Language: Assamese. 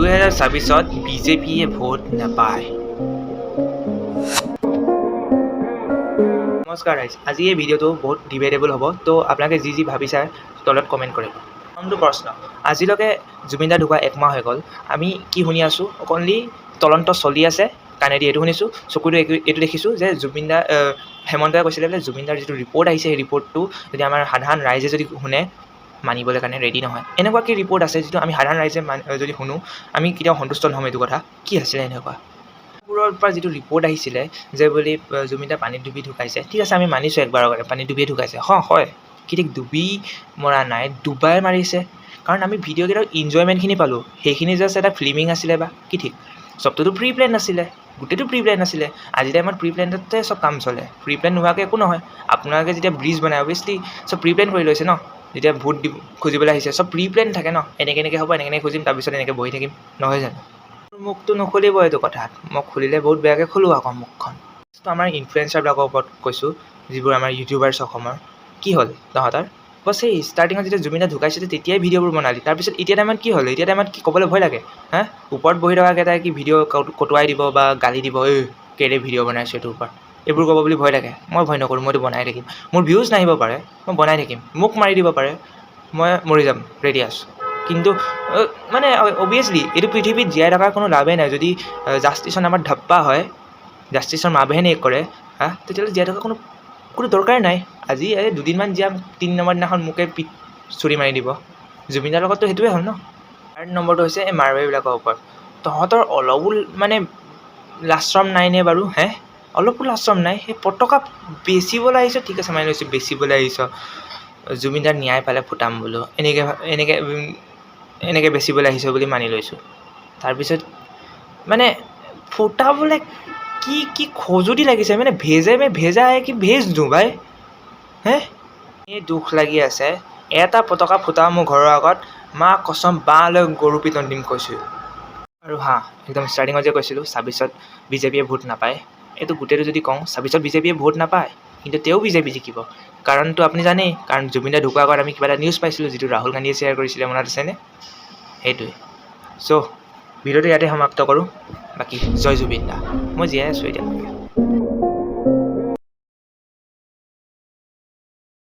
2024 বিজেপিয়ে ভোট নাপায়। নমস্কাৰ ৰাইজ, আজি এই ভিডিঅ'টো বহুত ডিবেটেবল হ'ব, তো আপোনালোকে যি ভাবিছে তলত কমেণ্ট কৰিব। প্ৰথমটো প্ৰশ্ন, আজিলৈকে জুবিন দা ঢুকুৱা 1 মাহ হৈ গ'ল, আমি কি শুনি আছোঁ? অকনলি তদন্ত চলি আছে, কাণেদি এইটো শুনিছোঁ, চকুটো এইটো দেখিছোঁ যে হেমন্তই কৈছিলে বোলে জুবিন দাৰ যিটো ৰিপৰ্ট আহিছে সেই ৰিপৰ্টটো যদি আমাৰ সাধাৰণ ৰাইজে যদি শুনে মানিবলৈ কাৰণে ৰেডি নহয়। এনেকুৱা কি ৰিপৰ্ট আছে যিটো আমি সাধাৰণ ৰাইজে যদি শুনো আমি কেতিয়াও সন্তুষ্ট নহ'ম? এইটো কথা কি আছিলে এনেকুৱা বোৰৰ পৰা যিটো ৰিপৰ্ট আহিছিলে যে বুলি জুবিন দা পানীত ডুবি ঢুকাইছে, ঠিক আছে আমি মানিছোঁ একবাৰৰ কাৰণে পানীত ডুবিয়ে ঢুকাইছে, হয়, কি ঠিক ডুবি মৰা নাই, ডুবাই মাৰিছে। কাৰণ আমি ভিডিঅ'কেইটাৰ ইনজয়মেণ্টখিনি পালোঁ, সেইখিনি জাষ্ট এটা ফিল্মিং আছিলে বা কি ঠিক, চবটোতো প্ৰি প্লেন নাছিলে, গোটেইটো প্ৰি প্লেন নাছিলে। আজিৰ টাইমত প্ৰি প্লেনতে চব কাম চলে, প্ৰি প্লেন নোহোৱাকৈ একো নহয়। আপোনালোকে যেতিয়া ব্ৰিজ বনায় অভিয়াছলি চব প্ৰি প্লেন কৰি লৈছে ন। যেতিয়া ভোট খুজিবলৈ আহিছে চব প্ৰি প্লেন থাকে ন, এনেকৈ হ'ব, এনেকৈ খুজিম, তাৰপিছত এনেকৈ বহি থাকিম, নহয় জানো? মুখটো নুখুলিব এইটো কথাত, মই খুলিলে বহুত বেয়াকৈ খোলোঁ আকৌ মুখখন। তো আমাৰ ইনফ্লুৱেঞ্চাৰবিলাকৰ ওপৰত কৈছোঁ, যিবোৰ আমাৰ ইউটিউবাৰ্ছ অসমৰ, কি হ'ল তহঁতৰ? বছ সেই ষ্টাৰ্টিঙত যেতিয়া জুবিন দা ঢুকাইছিলে তেতিয়াই ভিডিঅ'বোৰ বনালি, তাৰপিছত এতিয়া টাইমত কি হ'ল? এতিয়া টাইমত কি ক'বলৈ ভয় লাগে? ওপৰত বহি থকাকেইটাই কি ভিডিঅ' কটুৱাই দিব বা গালি দিব, কেলৈ ভিডিঅ' বনাইছোঁ এইটোৰ ওপৰত, এইবোৰ ক'ব বুলি ভয় লাগে? মই ভয় নকৰোঁ, মইতো বনাই থাকিম। মোৰ ভিউজ নাহিব পাৰে, মই বনাই থাকিম, মোক মাৰি দিব পাৰে, মই মৰি যাম, ৰেডি আছোঁ। কিন্তু মানে অভিয়াছলি এইটো পৃথিৱীত জীয়াই থকাৰ কোনো লাভেই নাই। যদি জাষ্টিছৰ নামত ধাপ্পা হয়, জাষ্টিছৰ মা বেহেনে কৰে, তেতিয়াহ'লে জীয়াই থকা কোনো দৰকাৰেই নাই। আজি দুদিনমান জীয়াম, 3 নম্বৰ দিনাখন মোকে চুৰি মাৰি দিব। জুবিন দাৰ লগততো সেইটোৱে হ'ল ন। 3rd নম্বৰটো হৈছে এই মাৰোৱাৰীবিলাকৰ ওপৰত। তহঁতৰ অলপো মানে লাজ-চৰম নাই নে বাৰু? অলপো লাজ-চৰম নাই? সেই পতকা বেচিবলৈ আহিছ, ঠিক আছে মানি লৈছোঁ বেচিবলৈ আহিছ, জুবিন দাৰ ন্যায় পালে ফুটাম বোলো, এনেকৈ বেচিবলৈ আহিছ বুলি মানি লৈছোঁ। তাৰপিছত মানে ফুটাবলৈ কি খজুতি লাগিছে, মানে ভেজা কি ভেজ দিওঁ ভাই? এই দুখ লাগি আছে, এটা পতকা ফুটাও মোৰ ঘৰৰ আগত, মা কচম বাঁহ লৈ গৰু পিতন দিম কৈছোঁ। আৰু একদম ষ্টাৰ্টিঙত যে কৈছিলোঁ 26ত বিজেপিয়ে ভোট নাপায়, এইটো গোটেইটো যদি কওঁ 26ত বিজেপিয়ে ভোট নাপায়, কিন্তু তেওঁ বিজেপি জিকিব। কাৰণটো আপুনি জানেই, কাৰণ জুবিন দা ঢুকোৱাৰ আগত আমি কিবা এটা নিউজ পাইছিলোঁ, যিটো ৰাহুল গান্ধীয়ে শ্বেয়াৰ কৰিছিলে, মনত আছেনে? সেইটোৱে। চ' ভিডিঅ'টো ইয়াতে সমাপ্ত কৰোঁ। বাকী জয় জুবিন দা, মই জীয়াই আছোঁ এতিয়া।